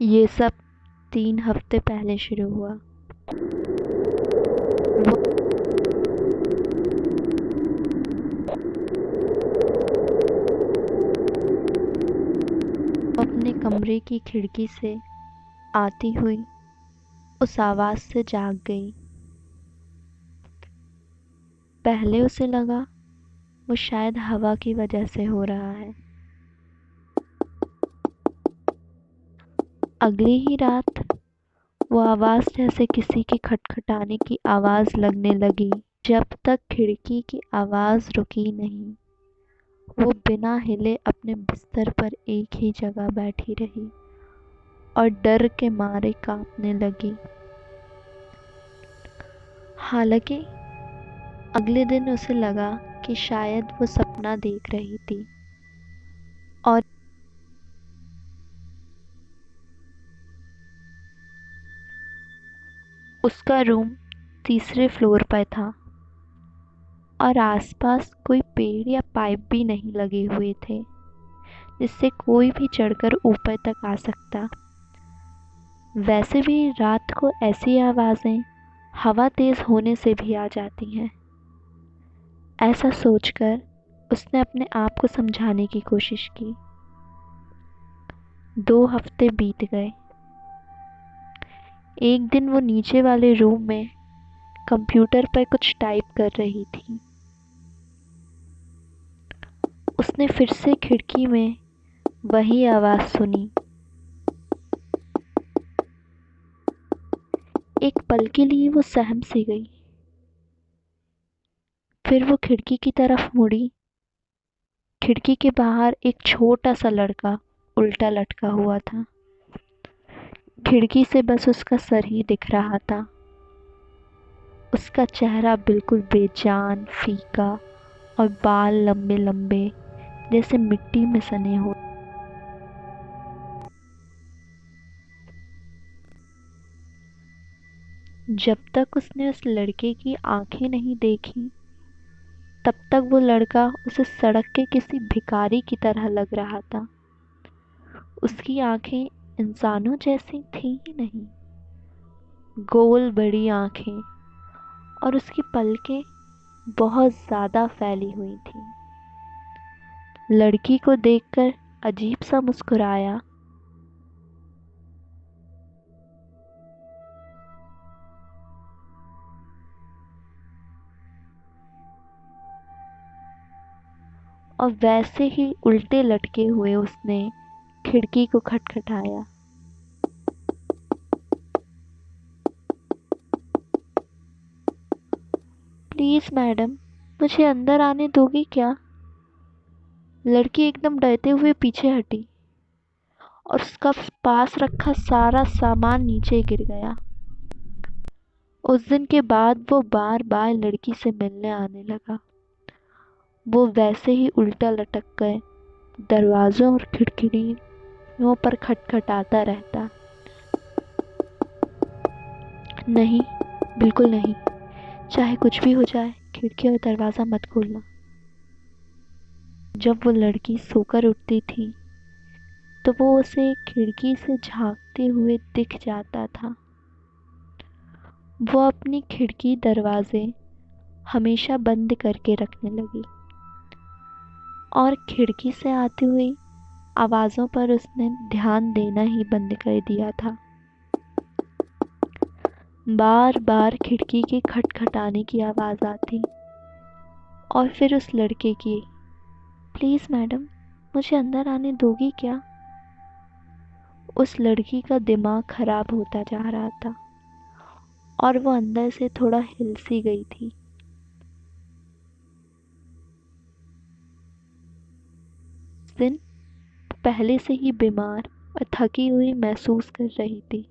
یہ سب 3 ہفتے پہلے شروع ہوا۔ وہ اپنے کمرے کی کھڑکی سے آتی ہوئی اس آواز سے جاگ گئی۔ پہلے اسے لگا وہ شاید ہوا کی وجہ سے ہو رہا ہے۔ اگلی ہی رات وہ آواز جیسے کسی کی کھٹکھٹانے کی آواز لگنے لگی۔ جب تک کھڑکی کی آواز رکی نہیں، وہ بنا ہلے اپنے بستر پر ایک ہی جگہ بیٹھی رہی اور ڈر کے مارے کانپنے لگی۔ حالانکہ اگلے دن اسے لگا کہ شاید وہ سپنا دیکھ رہی تھی اور اس کا روم تیسرے فلور پر تھا اور آس پاس کوئی پیڑ یا پائپ بھی نہیں لگے ہوئے تھے جس سے کوئی بھی چڑھ کر اوپر تک آ سکتا۔ ویسے بھی رات کو ایسی آوازیں ہوا تیز ہونے سے بھی آ جاتی ہیں۔ ایسا سوچ کر اس نے اپنے آپ کو سمجھانے کی کوشش کی۔ 2 ہفتے بیت گئے۔ ایک دن وہ نیچے والے روم میں کمپیوٹر پر کچھ ٹائپ کر رہی تھی۔ اس نے پھر سے کھڑکی میں وہی آواز سنی۔ ایک پل کے لیے وہ سہم سی گئی۔ پھر وہ کھڑکی کی طرف مڑی۔ کھڑکی کے باہر ایک چھوٹا سا لڑکا الٹا لٹکا ہوا تھا۔ کھڑکی سے بس اس کا سر ہی دکھ رہا تھا۔ اس کا چہرہ بالکل بے جان، پھیکا اور بال لمبے لمبے جیسے مٹی میں سنے ہو۔ جب تک اس نے اس لڑکے کی آنکھیں نہیں دیکھی تب تک وہ لڑکا اسے سڑک کے کسی بھکاری کی طرح لگ رہا تھا۔ اس کی آنکھیں انسانوں جیسی تھیں ہی نہیں، گول بڑی آنکھیں، اور اس کی پلکیں بہت زیادہ پھیلی ہوئی تھیں۔ لڑکی کو دیکھ کر عجیب سا مسکرایا اور ویسے ہی الٹے لٹکے ہوئے اس نے کھڑکی کو کھٹکھٹایا۔ پلیز میڈم، مجھے اندر آنے دو گی کیا؟ لڑکی ایک دم ڈرتے ہوئے پیچھے ہٹی اور اس کا پاس رکھا سارا سامان نیچے گر گیا۔ اس دن کے بعد وہ بار بار لڑکی سے ملنے آنے لگا۔ وہ ویسے ہی الٹا لٹک گئے دروازوں اور کھڑکیوں پر کھٹکھٹاتا رہتا۔ نہیں، بالکل نہیں، چاہے کچھ بھی ہو جائے کھڑکی اور دروازہ مت کھولنا۔ جب وہ لڑکی سو کر اٹھتی تھی تو وہ اسے کھڑکی سے جھانکتے ہوئے دکھ جاتا تھا۔ وہ اپنی کھڑکی دروازے ہمیشہ بند کر کے رکھنے لگی اور کھڑکی سے آتی ہوئی آوازوں پر اس نے دھیان دینا ہی بند کر دیا تھا۔ بار بار کھڑکی کے کھٹکھٹانے کی آواز آتی اور پھر اس لڑکے کی، پلیز میڈم، مجھے اندر آنے دو گی کیا؟ اس لڑکی کا دماغ خراب ہوتا جا رہا تھا اور وہ اندر سے تھوڑا ہل سی گئی تھی۔ اس دن پہلے سے ہی بیمار اور تھکی ہوئی محسوس کر رہی تھی،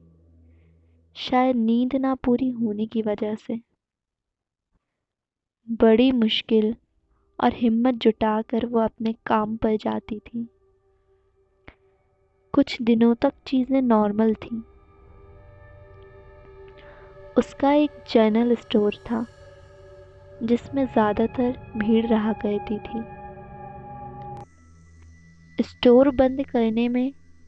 شاید نیند نہ پوری ہونے کی وجہ سے۔ بڑی مشکل اور ہمت جٹا کر وہ اپنے کام پر جاتی تھی۔ کچھ دنوں تک چیزیں نارمل تھیں۔ اس کا ایک جنرل اسٹور تھا جس میں زیادہ تر بھیڑ رہا کرتی تھی۔ اسٹور بند کرنے میں